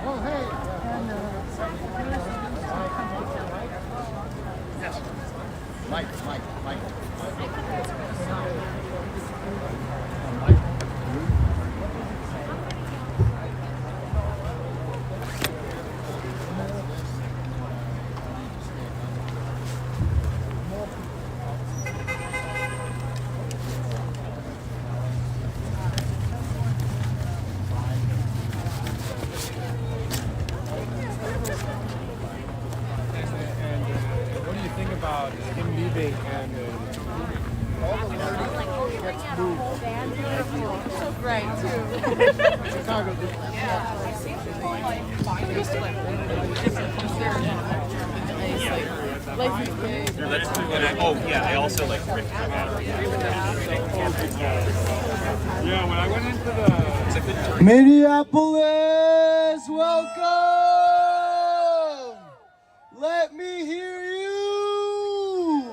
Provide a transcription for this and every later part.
Oh, hey. Yes. Mike. What do you think about him leaving and All the learning gets moved. So great too. Chicago did. I also like ripped them out. yeah, when I went into the Minneapolis, welcome! Let me hear you!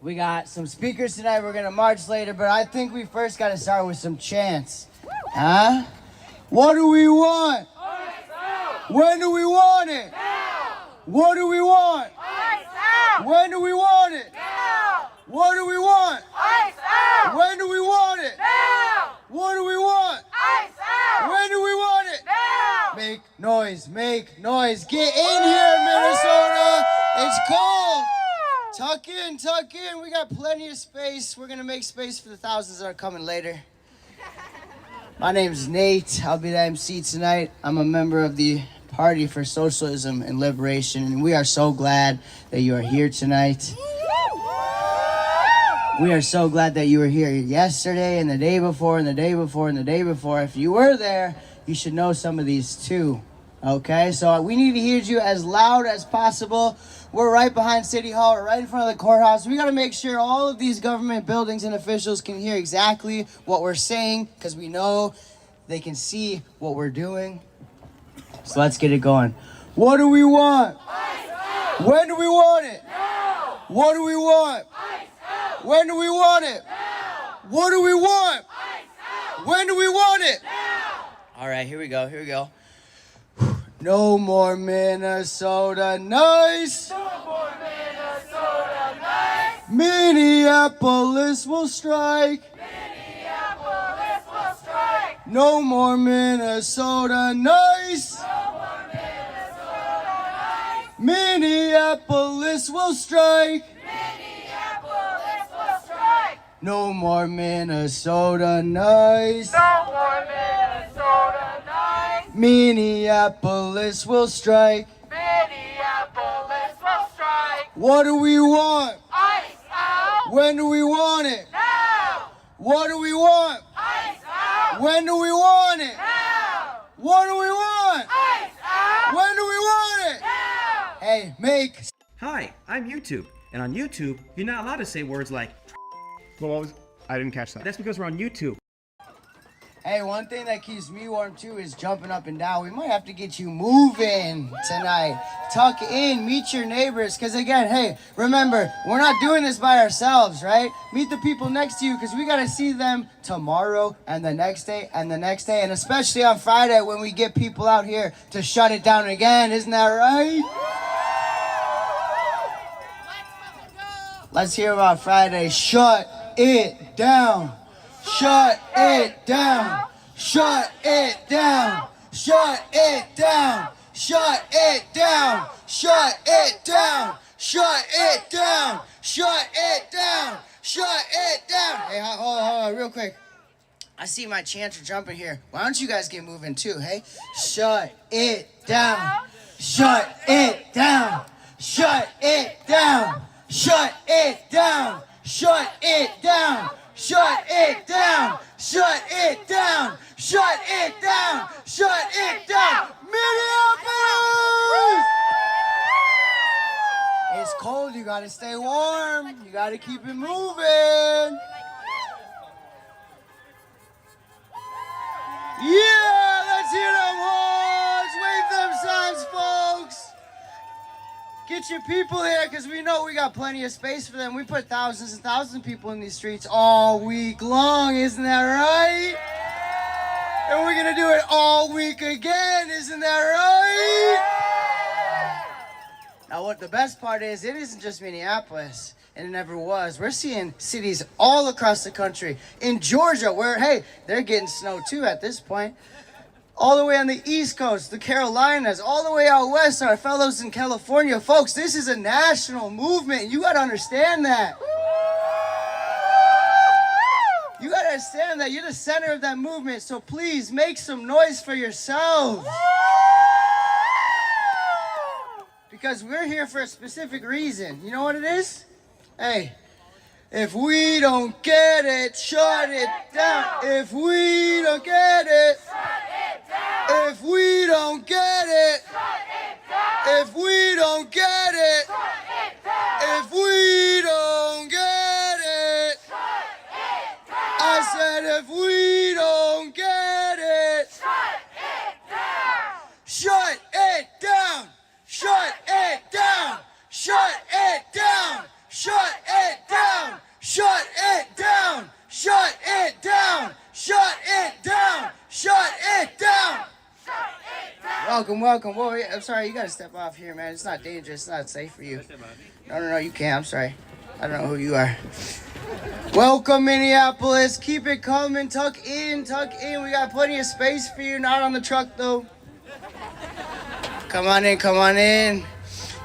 We got some speakers tonight, we're gonna march later, but I think we first gotta start with some chants. Huh? What do we want? When do we want it? What do we want? When do we want it? What do we want? When do we want it? What do we want? When do we want it? Make noise, make noise. Get in here, Minnesota. It's cold. Tuck in. We got plenty of space. We're gonna make space for the thousands that are coming later. My name's Nate. I'll be the MC tonight. I'm a member of the Party for Socialism and Liberation, and we are so glad that you are here tonight. We are so glad that you were here yesterday and the day before and the day before and the day before. If you were there, you should know some of these too. Okay, so we need to hear you as loud as possible. We're right behind City Hall, we're right in front of the courthouse. We gotta make sure all of these government buildings and officials can hear exactly what we're saying, because we know they can see what we're doing. So let's get it going. What do we want? When do we want it? What do we want? When do we want it? What do we want? When do we want it? All right, here we go. No more Minnesota nice. Minneapolis will strike. No more Minnesota nice. Minneapolis will strike. No more Minnesota nice. Minneapolis will strike. What do we want? Ice out. When do we want it? Now. What do we want? Ice out. When do we want it? Now. What do we want? Ice out. When do we want it? Now. Hey, make. Hi, I'm YouTube, and on YouTube, you're not allowed to say words like. I didn't catch that. That's because we're on YouTube. Hey, one thing that keeps me warm too is jumping up and down. We might have to get you moving tonight. Tuck in, meet your neighbors. Because again, hey, remember, we're not doing this by ourselves, right? Meet the people next to you, because we got to see them tomorrow and the next day and the next day. And especially on Friday when we get people out here to shut it down again. Isn't that right? Let's hear about Friday. Shut it down. Shut it down. Shut it down. Shut it down. Shut it down. Shut it down. Shut it down. Shut it down. Shut it down. Hey, hold on, real quick. I see my chanter jumping here. Why don't you guys get moving too, hey? Shut it down. Shut it down. Shut it down. Shut it down. Shut it down. Shut it down! Shut it down! Shut it down! Shut it down! Minneapolis! It's cold, you gotta stay warm. You gotta keep it moving. Yeah, let's hear them horns. Wave them signs, folks. Get your people here, because we know we got plenty of space for them. We put thousands and thousands of people in these streets all week long, isn't that right? And we're going to do it all week again, isn't that right? Now, what the best part is, it isn't just Minneapolis, and it never was. We're seeing cities all across the country. In Georgia, where, hey, they're getting snow too at this point. All the way on the East Coast, the Carolinas, all the way out west, our fellows in California. Folks, this is a national movement. You got to understand that. You got to understand that. You're the center of that movement, so please make some noise for yourselves. Because we're here for a specific reason. You know what it is? Hey, if we don't get it, shut it down. If we don't get it, if we don't get it, if we don't get it, if we don't get it, I said if we don't get it, shut it down, shut it down, shut it down, shut it down, shut it down, shut it down, shut it down, shut it down. Welcome, welcome. Whoa, I'm sorry, you gotta step off here, man. It's not dangerous, it's not safe for you. No, you can't. I'm sorry. I don't know who you are. Welcome, Minneapolis. Keep it coming. Tuck in, tuck in. We got plenty of space for you. Not on the truck, though. Come on in, come on in.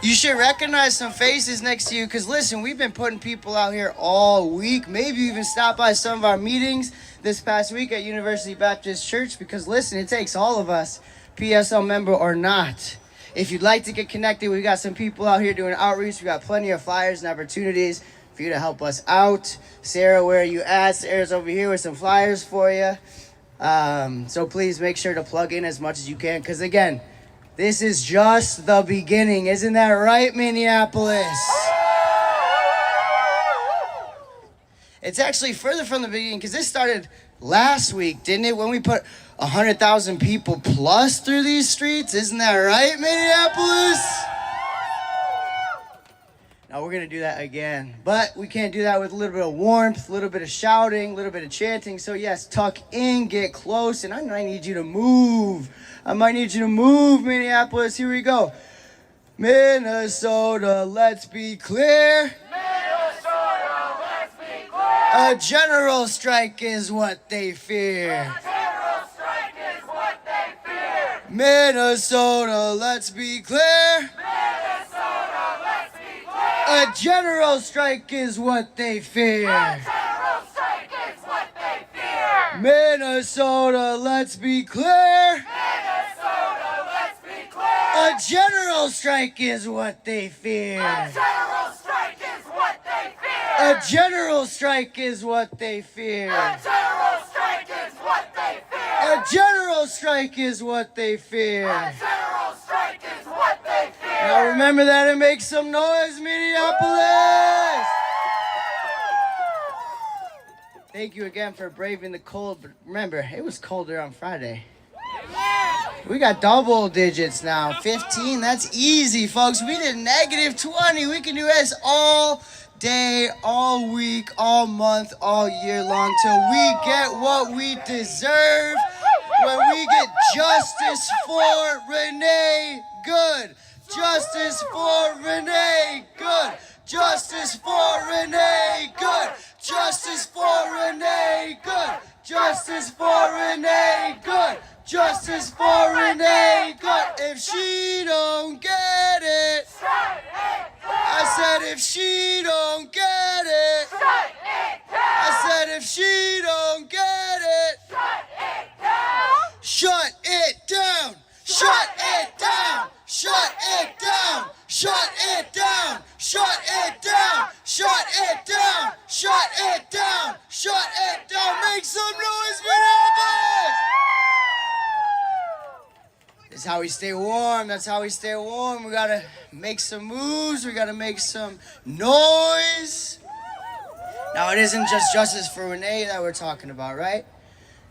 You should recognize some faces next to you, because listen, we've been putting people out here all week. Maybe even stop by some of our meetings this past week at University Baptist Church, because listen, it takes all of us, PSL member or not. If you'd like to get connected, we got some people out here doing outreach. We got plenty of flyers and opportunities for you to help us out. Sarah, where are you at? Sarah's over here with some flyers for you. So please make sure to plug in as much as you can, because again, this is just the beginning. Isn't that right, Minneapolis? It's actually further from the beginning, because this started last week, didn't it? When we put 100,000 people plus through these streets. Isn't that right, Minneapolis? Now we're going to do that again. But we can't do that with a little bit of warmth, a little bit of shouting, a little bit of chanting. So yes, tuck in, get close, and I might need you to move. I might need you to move, Minneapolis. Here we go. Minnesota, let's be clear. Minnesota, let's be clear. A general strike is what they fear. A general strike is what they fear. Minnesota, let's be clear. Minnesota, let's be clear. A general strike is what they fear. A general strike is what they fear. Minnesota, let's be clear. Minnesota, let's be clear. A general strike is what they fear. A general strike is what they fear. A general strike is what they fear. A general strike is what they fear. A general strike is what they fear. A general strike is what they fear. Now remember that and make some noise, Minneapolis! Thank you again for braving the cold, but remember, it was colder on Friday. We got double digits now. 15, that's easy, folks. We did negative 20. We can do this all day, all week, all month, all year long till we get what we deserve. When we get justice for Renee Good. Justice for Renee Good. Justice for Renee Good. Justice for Renee Good. Justice for Renee Good. Justice for Renee Good. If she don't get it, I said if she don't get it, I said if she don't get it, shut it down, shut it down, shut it down, shut it down, shut it down, shut it down, shut it down, shut it down. Make some noise, Minneapolis! That's how we stay warm. That's how we stay warm. We gotta make some moves. We gotta make some noise. Now, it isn't just justice for Renee that we're talking about, right?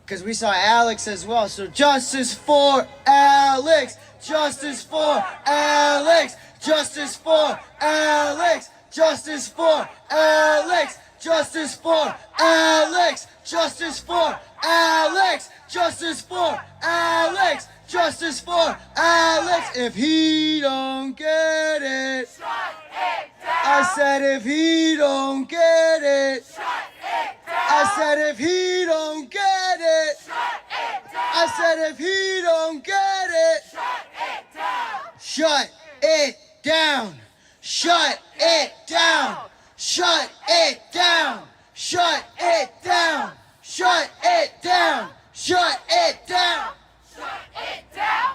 Because we saw Alex as well. So justice for Alex. Justice for Alex. Justice for Alex. Justice for Alex. Justice for Alex. Justice for Alex. Justice for Alex. Justice for Alex. If he don't get it, Shut it down. I said if he don't get it, Shut it down. I said if he don't get it, Shut it down. I said if he don't get it, Shut it down. shut it down. Shut it down. Shut it down. Shut it down. Shut it down. Shut it down. Shut it down.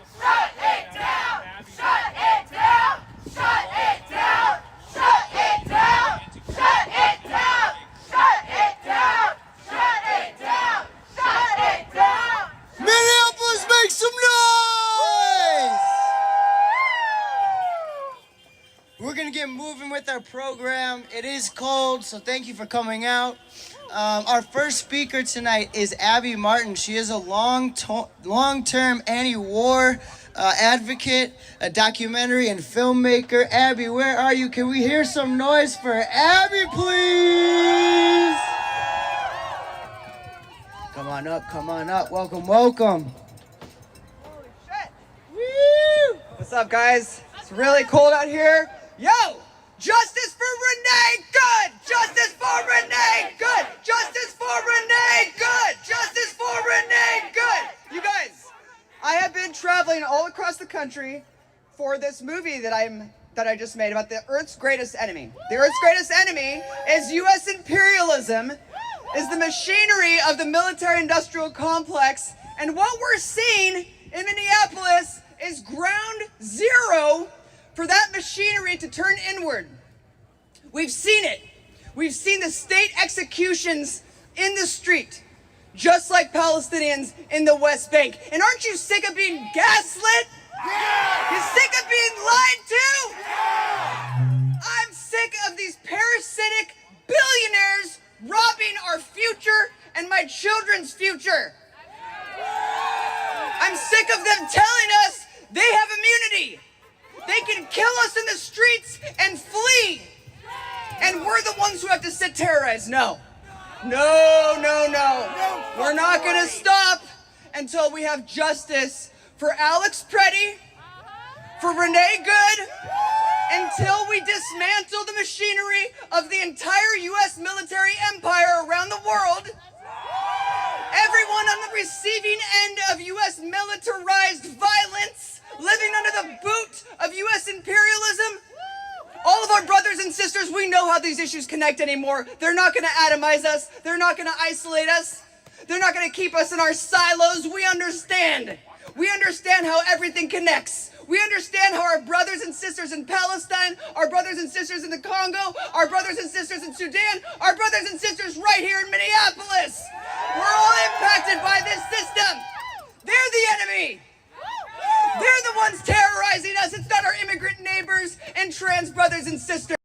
Shut it down. Shut it down. Shut it down. Shut it down. Shut it down. Shut it down. Shut it down. Shut it down. Minneapolis, make some noise! We're gonna get moving with our program. It is cold, so thank you for coming out. Our first speaker tonight is Abby Martin. She is a long-term anti-war advocate, a documentary and filmmaker. Abby, where are you? Can we hear some noise for Abby, please? Come on up, come on up. Welcome, welcome. Woo! What's up, guys? It's really cold out here. Yo! Justice for Renee Good! Justice for Renee Good! Justice for Renee Good! Justice for Renee Good! You guys, I have been traveling all across the country for this movie that I just made about the Earth's greatest enemy. The Earth's greatest enemy is U.S. imperialism, is the machinery of the military-industrial complex, and what we're seeing in Minneapolis is ground zero for that machinery to turn inward. We've seen it. We've seen the state executions in the street, just like Palestinians in the West Bank. And aren't you sick of being gaslit? Yeah! You sick of being lied to? Yeah! I'm sick of these parasitic billionaires robbing our future and my children's future. I'm sick of them telling us they have immunity. They can kill us in the streets and flee. And we're the ones who have to sit terrorized. No. No, no, no. We're not going to stop until we have justice for Alex Preddy, for Renee Good, until we dismantle the machinery of the entire U.S. military empire around the world. Everyone on the receiving end of U.S. militarized violence, living under the boot of U.S. imperialism. All of our brothers and sisters, we know how these issues connect anymore. They're not going to atomize us. They're not going to isolate us. They're not going to keep us in our silos. We understand. We understand how everything connects. We understand how our brothers and sisters in Palestine, our brothers and sisters in the Congo, our brothers and sisters in Sudan, our brothers and sisters right here in Minneapolis. We're all impacted by this system. They're the enemy. They're the ones terrorizing us. It's not our immigrant neighbors and trans brothers and sisters.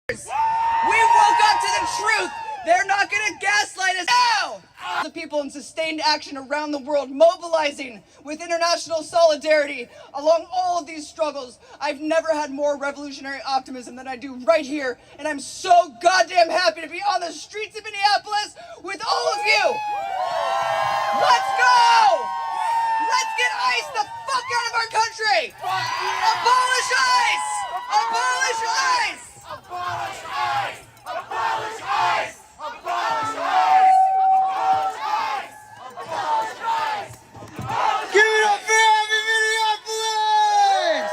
We woke up to the truth. They're not going to gaslight us now. The people in sustained action around the world, mobilizing with international solidarity along all of these struggles. I've never had more revolutionary optimism than I do right here, and I'm so goddamn happy to be on the streets of Minneapolis with all of you. Let's go! Let's get ICE the fuck out of our country! Abolish ICE! Abolish ICE! Abolish ICE! Abolish ICE! Abolish ICE! Abolish ICE! Abolish ICE! Give it up for Abby, Minneapolis!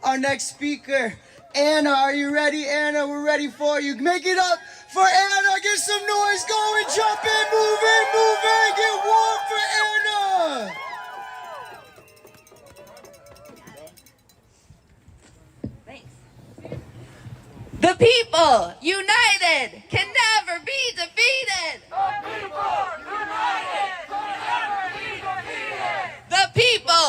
Our next speaker, Anna. Are you ready, Anna? We're ready for you. Make it up for Anna. Get some noise going. Jump in, move in, move in. Get warm for Anna. The people, united, can never be defeated. The people united can never be defeated.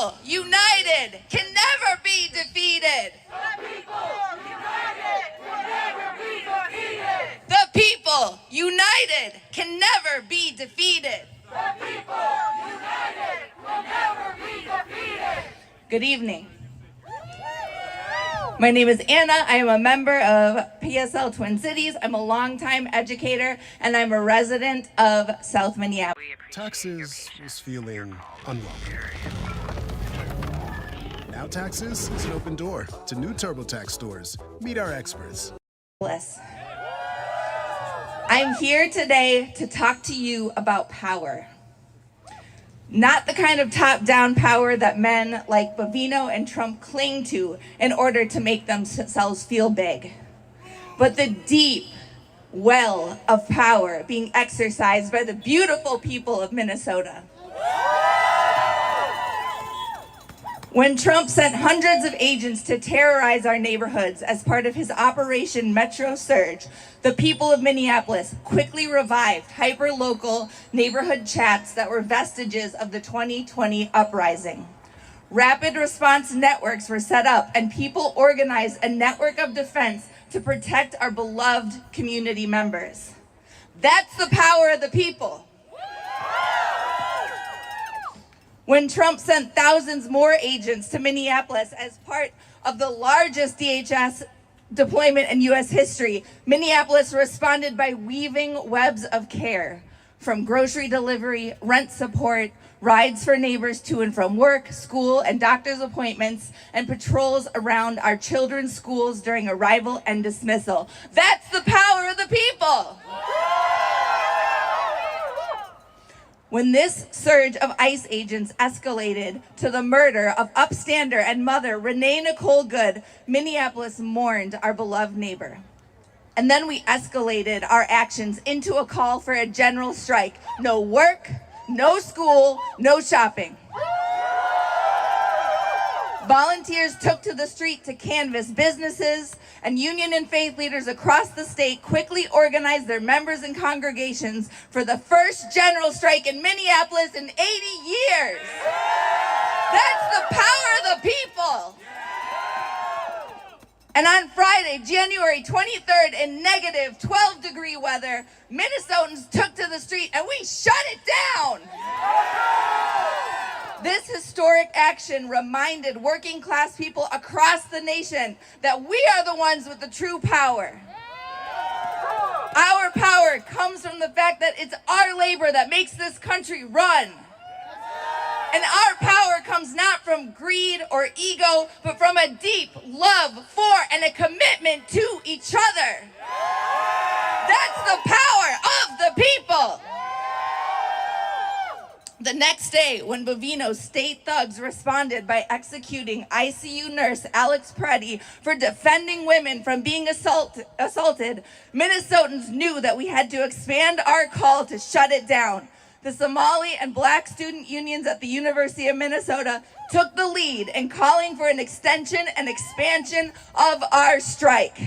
people united can never be defeated. The people united will never be defeated. The people united can never be defeated. The people united will never be defeated. Good evening. My name is Anna. I am a member of PSL Twin Cities. I'm a longtime educator, and I'm a resident of South Minneapolis. Taxes was feeling unwelcome. Now Taxes is an open door to new TurboTax stores. Meet our experts. I'm here today to talk to you about power. Not the kind of top-down power that men like Bovino and Trump cling to in order to make themselves feel big, but the deep well of power being exercised by the beautiful people of Minnesota. When Trump sent hundreds of agents to terrorize our neighborhoods as part of his Operation Metro Surge, the people of Minneapolis quickly revived hyper-local neighborhood chats that were vestiges of the 2020 uprising. Rapid response networks were set up, and people organized a network of defense to protect our beloved community members. That's the power of the people. When Trump sent thousands more agents to Minneapolis as part of the largest DHS deployment in U.S. history, Minneapolis responded by weaving webs of care, from grocery delivery, rent support, rides for neighbors to and from work, school, and doctor's appointments, and patrols around our children's schools during arrival and dismissal. That's the power of the people! When this surge of ICE agents escalated to the murder of upstander and mother Renee Nicole Good, Minneapolis mourned our beloved neighbor. And then we escalated our actions into a call for a general strike. No work, no school, no shopping. Volunteers took to the street to canvass businesses, and union and faith leaders across the state quickly organized their members and congregations for the first general strike in Minneapolis in 80 years. That's the power of the people. And on Friday, January 23rd, in negative 12-degree weather, Minnesotans took to the street and we shut it down. This historic action reminded working class people across the nation that we are the ones with the true power. Our power comes from the fact that it's our labor that makes this country run. And our power comes not from greed or ego, but from a deep love for and a commitment to each other. That's the power of the people. The next day, when Bovino's state thugs responded by executing ICU nurse Alex Preddy for defending women from being assaulted, Minnesotans knew that we had to expand our call to shut it down. The Somali and Black student unions at the University of Minnesota took the lead in calling for an extension and expansion of our strike.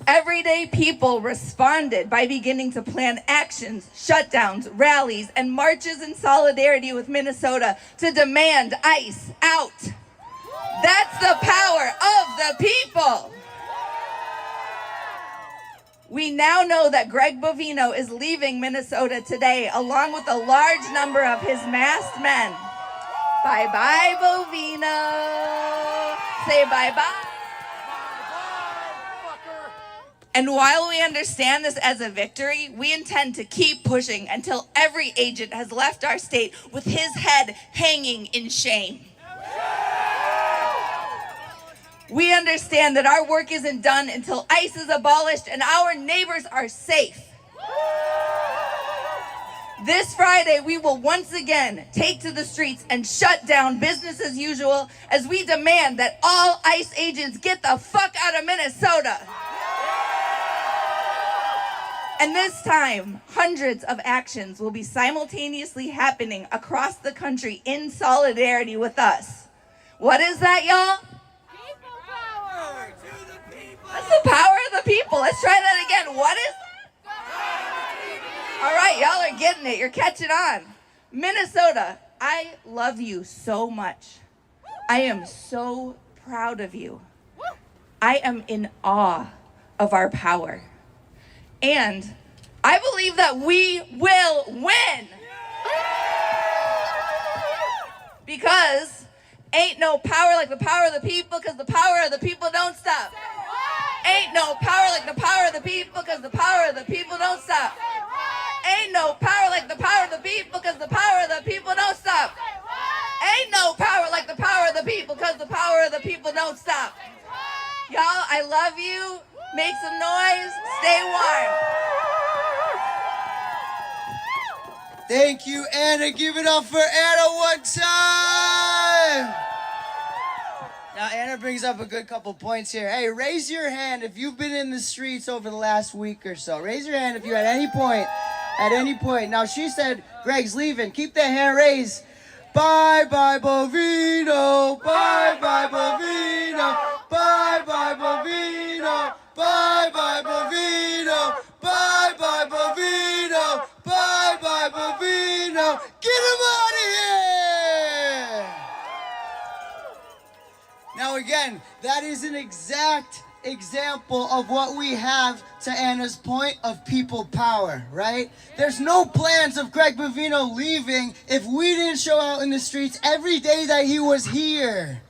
Everyday people responded by beginning to plan actions, shutdowns, rallies, and marches in solidarity with Minnesota to demand ICE out. That's the power of the people. We now know that Greg Bovino is leaving Minnesota today, along with a large number of his masked men. Bye-bye, Bovino. Say bye-bye. And while we understand this as a victory, we intend to keep pushing until every agent has left our state with his head hanging in shame. We understand that our work isn't done until ICE is abolished and our neighbors are safe. This Friday, we will once again take to the streets and shut down business as usual as we demand that all ICE agents get the fuck out of Minnesota. And this time, hundreds of actions will be simultaneously happening across the country in solidarity with us. What is that, y'all? That's the power of the people. Let's try that again. What is that? All right, y'all are getting it. You're catching on. Minnesota, I love you so much. I am so proud of you. I am in awe of our power. And I believe that we will win. Because ain't no power like the power of the people, because the power of the people don't stop. Ain't no power like the power of the people, because the power of the people don't stop. Ain't no power like the power of the people, because the power of the people don't stop. Ain't no power like the power of the people, because the power of the people don't stop. Y'all, I love you. Make some noise. Stay warm. Thank you, Anna. Give it up for Anna one time. Now, Anna brings up a good couple points here. Hey, raise your hand if you've been in the streets over the last week or so. Raise your hand if you at any point. Now, she said Greg's leaving. Keep that hand raised. Bye-bye, Bovino. Bye-bye, Bovino. Bye-bye, Bovino. Bye-bye, Bovino. Bye-bye, Bovino. Bye-bye, Bovino. Get him out of here! Now again, that is an exact example of what we have, to Anna's point, of people power, right? There's no plans of Greg Bovino leaving if we didn't show out in the streets every day that he was here.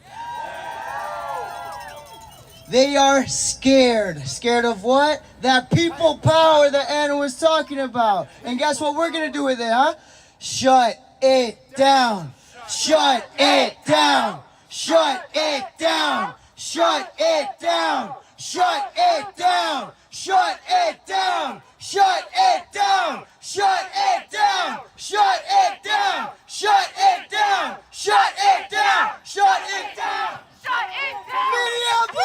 They are scared. Scared of what? That people power that Anna was talking about. And guess what we're gonna do with it, huh? Shut it down. Shut it down. Shut it down. Shut it down. Shut it down. Shut it down. Shut it down. Shut it down. Shut it down. Shut it down. Shut it down. Shut it down. Shut it down! Minneapolis!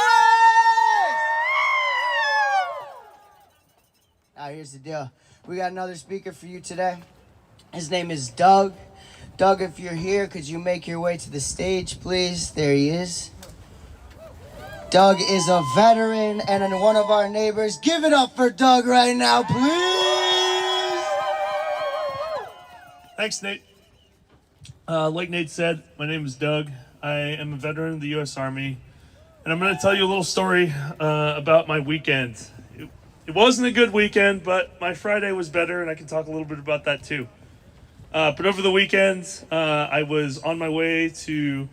Now here's the deal. We got another speaker for you today. His name is Doug. Doug, if you're here, could you make your way to the stage, please? There he is. Doug is a veteran and one of our neighbors. Give it up for Doug right now, please. Thanks, Nate. Like Nate said, my name is Doug. I am a veteran of the U.S. Army, and I'm going to tell you a little story about my weekend. It wasn't a good weekend, but my Friday was better, and I can talk a little bit about that too. But over the weekend, I was on my way to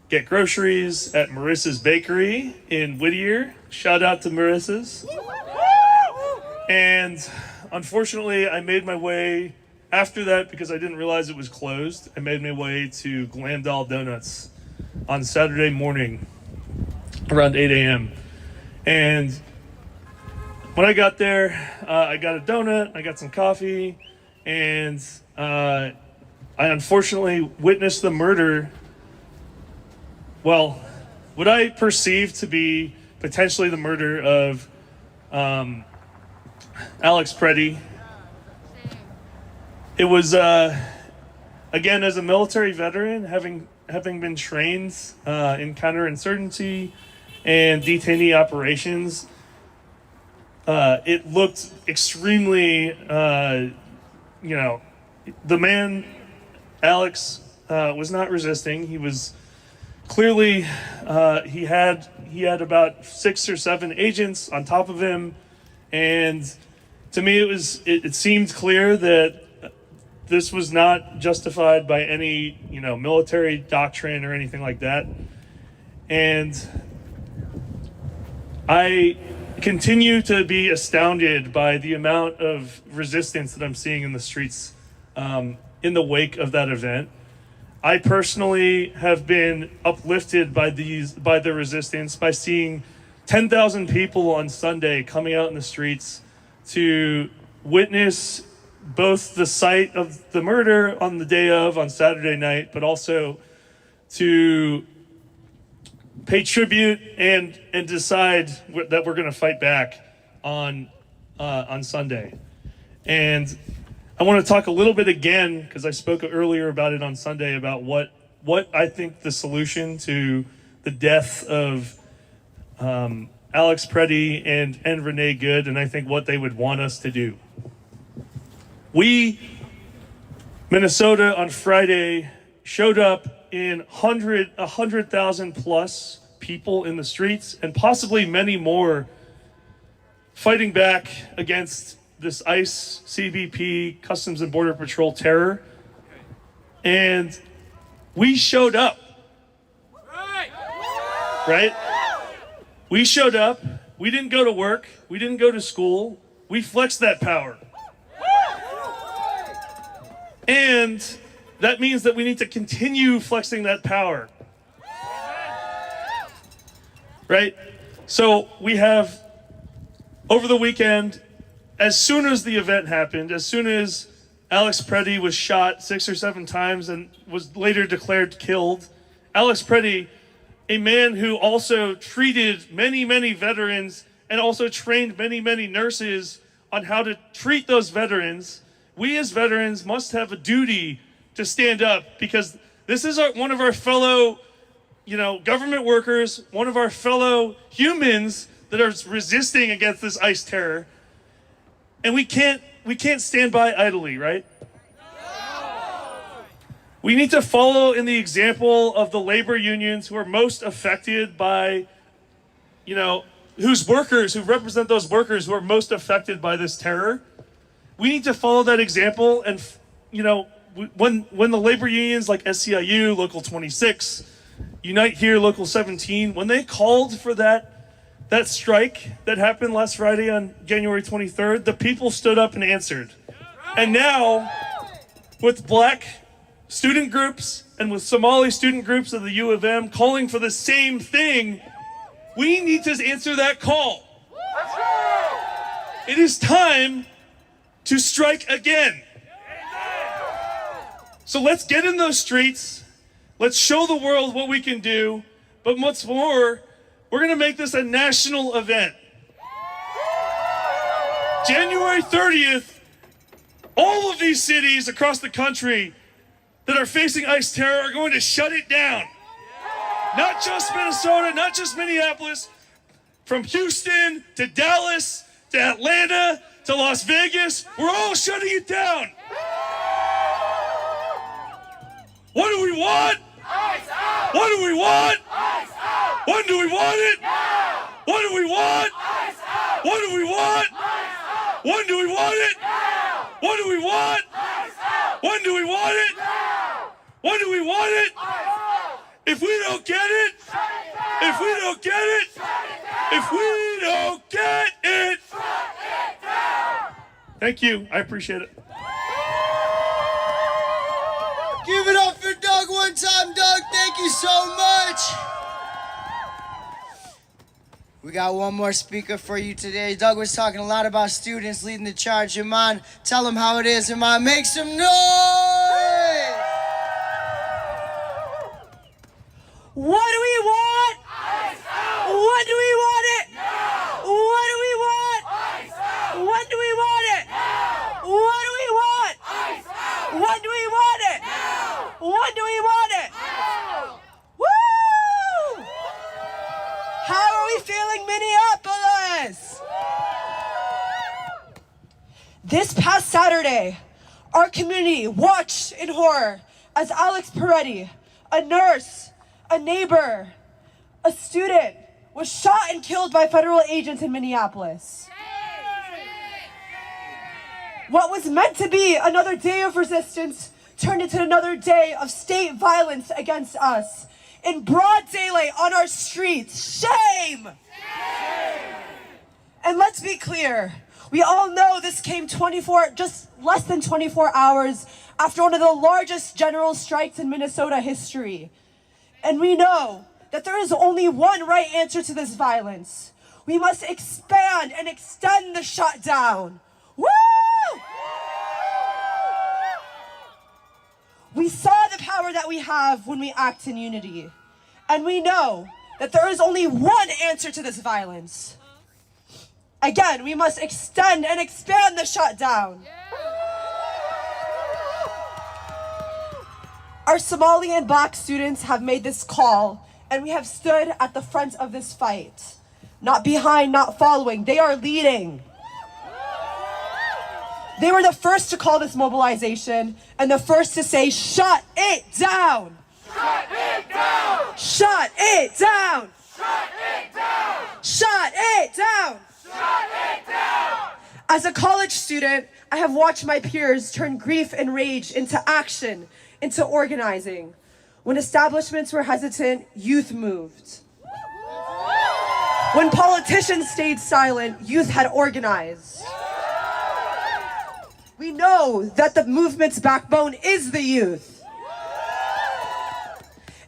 get groceries at Marissa's Bakery in Whittier. Shout out to Marissa's. And unfortunately, I made my way after that, because I didn't realize it was closed. I made my way to Glandal Donuts on Saturday morning around 8 a.m. And when I got there, I got a donut, I got some coffee, and I unfortunately witnessed the murder. Well, what I perceived to be potentially the murder of Alex Preddy. It was, again, as a military veteran, having been trained in counterinsurgency and detainee operations, it looked extremely, the man, Alex, was not resisting. He was clearly, he had about 6 or 7 agents on top of him, and to me it seemed clear that this was not justified by any, military doctrine or anything like that. And I continue to be astounded by the amount of resistance that I'm seeing in the streets in the wake of that event. I personally have been uplifted by the resistance, by seeing 10,000 people on Sunday coming out in the streets to witness both the site of the murder on the day of, on Saturday night, but also to pay tribute and decide that we're going to fight back on Sunday. And I want to talk a little bit again, because I spoke earlier about it on Sunday, about what I think the solution to the death of Alex Preddy and Renee Good, and I think what they would want us to do. We Minnesota on Friday showed up in 100,000 plus people in the streets, and possibly many more, fighting back against this ICE, CBP, Customs and Border Patrol terror. And we showed up. Right? We showed up. We didn't go to work. We didn't go to school. We flexed that power. And that means that we need to continue flexing that power. Right? So we have, over the weekend, as soon as the event happened, as soon as Alex Preddy was shot 6 or 7 times and was later declared killed, Alex Preddy, a man who also treated many, many veterans and also trained many, many nurses on how to treat those veterans, we as veterans must have a duty to stand up, because this is one of our fellow, government workers, one of our fellow humans that are resisting against this ICE terror. And we can't stand by idly, right? We need to follow in the example of the labor unions who are most affected by, who represent those workers who are most affected by this terror. We need to follow that example. And, when the labor unions like SEIU, Local 26, Unite Here, Local 17, when they called for that strike that happened last Friday on January 23rd, the people stood up and answered. And now, with Black student groups and with Somali student groups of the U of M calling for the same thing, we need to answer that call. It is time to strike again. So let's get in those streets. Let's show the world what we can do. But what's more, we're going to make this a national event. January 30th, all of these cities across the country that are facing ICE terror are going to shut it down. Not just Minnesota, not just Minneapolis, from Houston to Dallas to Atlanta to Las Vegas, we're all shutting it down. What do we want? What do we want? When do we want it? What do we want? What do we want? When do we want it? What do we want? When do we want it? When do we want it? If we don't get it, if we don't get it, if we don't get it. Thank you. I appreciate it. Give it up for Doug one time, Doug. Thank you so much. We got one more speaker for you today. Doug was talking a lot about students leading the charge. Iman, tell them how it is. Iman, make some noise. What do we want? When do we want it? What do we want? When do we want it? What do we want? When do we want it? When do we want it? Woo! How are we feeling, Minneapolis? This past Saturday, our community watched in horror as Alex Preddy, a nurse, a neighbor, a student, was shot and killed by federal agents in Minneapolis. What was meant to be another day of resistance turned into another day of state violence against us. In broad daylight on our streets. Shame! And let's be clear. We all know this came just less than 24 hours after one of the largest general strikes in Minnesota history. And we know that there is only one right answer to this violence. We must expand and extend the shutdown. Woo! We saw the power that we have when we act in unity. And we know that there is only one answer to this violence. Again, we must extend and expand the shutdown. Our Somali and Black students have made this call, and we have stood at the front of this fight. Not behind, not following. They are leading. They were the first to call this mobilization and the first to say, shut it down. Shut it down! Shut it down. Shut it down! Shut it down. Shut it down! As a college student, I have watched my peers turn grief and rage into action, into organizing. When establishments were hesitant, youth moved. When politicians stayed silent, youth had organized. We know that the movement's backbone is the youth.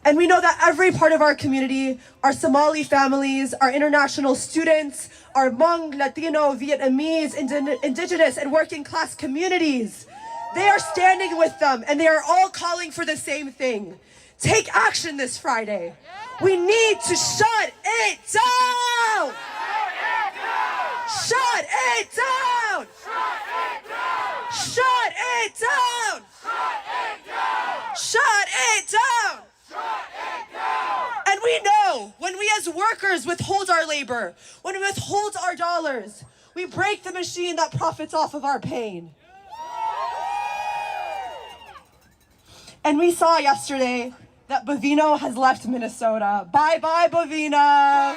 And we know that every part of our community, our Somali families, our international students, our Hmong, Latino, Vietnamese, indigenous, and working class communities, they are standing with them and they are all calling for the same thing. Take action this Friday. We need to shut it down. Shut it down. Shut it down. Shut it down. And we know when we as workers withhold our labor, when we withhold our dollars, we break the machine that profits off of our pain. And we saw yesterday that Bovino has left Minnesota. Bye-bye, Bovino.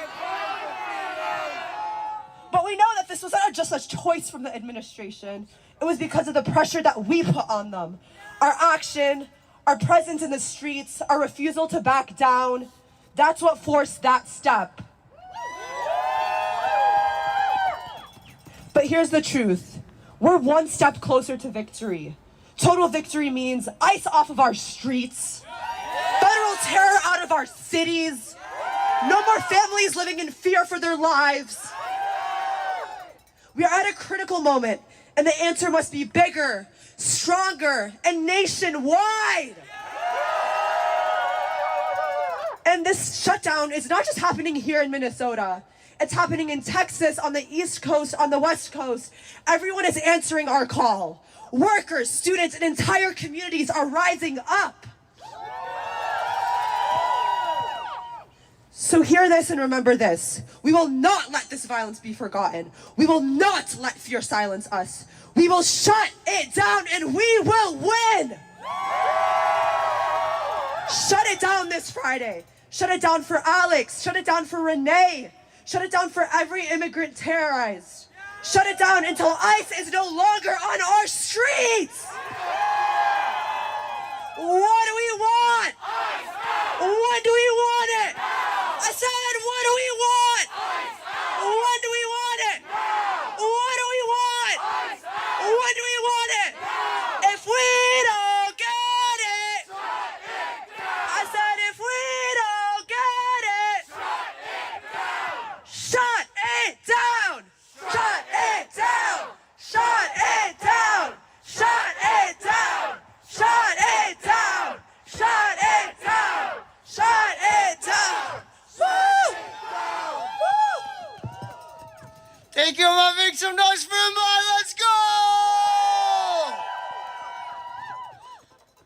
But we know that this was not just a choice from the administration. It was because of the pressure that we put on them. Our action, our presence in the streets, our refusal to back down, that's what forced that step. But here's the truth. We're one step closer to victory. Total victory means ICE off of our streets, federal terror out of our cities, no more families living in fear for their lives. We are at a critical moment, and the answer must be bigger, stronger, and nationwide. And this shutdown is not just happening here in Minnesota. It's happening in Texas, on the East Coast, on the West Coast. Everyone is answering our call. Workers, students, and entire communities are rising up. So hear this and remember this. We will not let this violence be forgotten. We will not let fear silence us. We will shut it down and we will win. Shut it down this Friday. Shut it down for Alex. Shut it down for Renee. Shut it down for every immigrant terrorized. Shut it down until ICE is no longer on our streets. What do we want? When do we want it? I said, what do we want? When do we want it? What do we want? When do we want it? If we don't get it, I said, if we don't get it, shut it down. Shut it down. Shut it down. Shut it down. Shut it down. Shut it down. Shut it down. Woo! Woo! Thank you, my make some noise for mine. Let's go!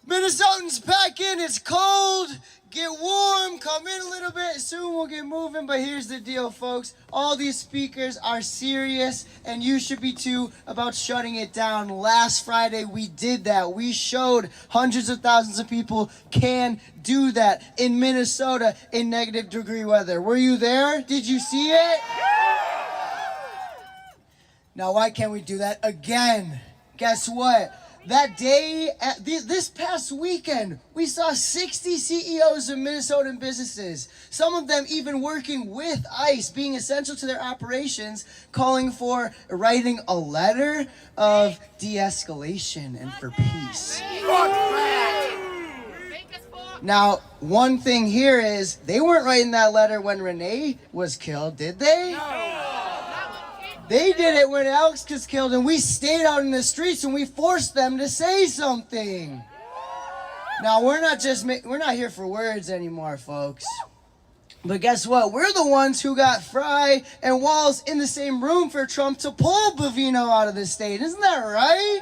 Minnesotans, pack in. It's cold. Get warm. Come in a little bit. Soon we'll get moving. But here's the deal, folks. All these speakers are serious, and you should be too, about shutting it down. Last Friday, we did that. We showed hundreds of thousands of people can do that in Minnesota in negative-degree weather. Were you there? Did you see it? Now, why can't we do that again? Guess what? That day, this past weekend, we saw 60 CEOs of Minnesotan businesses, some of them even working with ICE, being essential to their operations, calling for writing a letter of de-escalation and for peace. Now, one thing here is, they weren't writing that letter when Renee was killed, did they? They did it when Alex was killed, and we stayed out in the streets and we forced them to say something. Now, we're not here for words anymore, folks. But guess what? We're the ones who got Fry and Walz in the same room for Trump to pull Bovino out of the state. Isn't that right?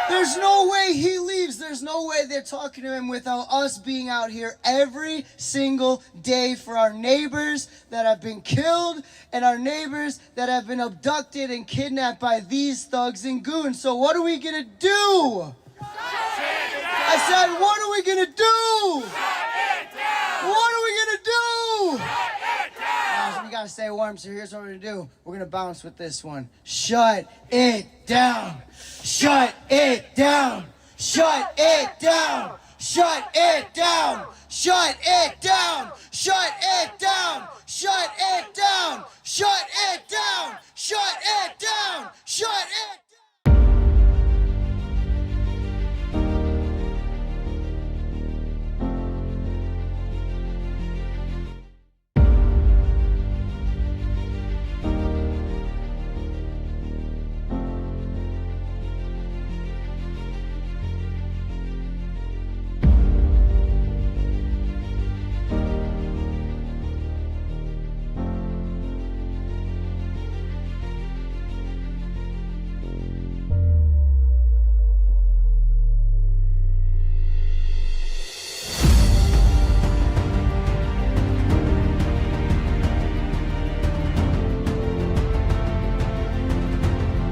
There's no way he leaves leaves, there's no way they're talking to him without us being out here every single day for our neighbors that have been killed and our neighbors that have been abducted and kidnapped by these thugs and goons. So what are we gonna do? I said, what are we gonna do? What are we gonna do? Guys, we gotta stay warm, so here's what we're gonna do. We're gonna bounce with this one. Shut it down. Shut it down. Shut it down. Shut it down. Shut it down. Shut it down. Shut it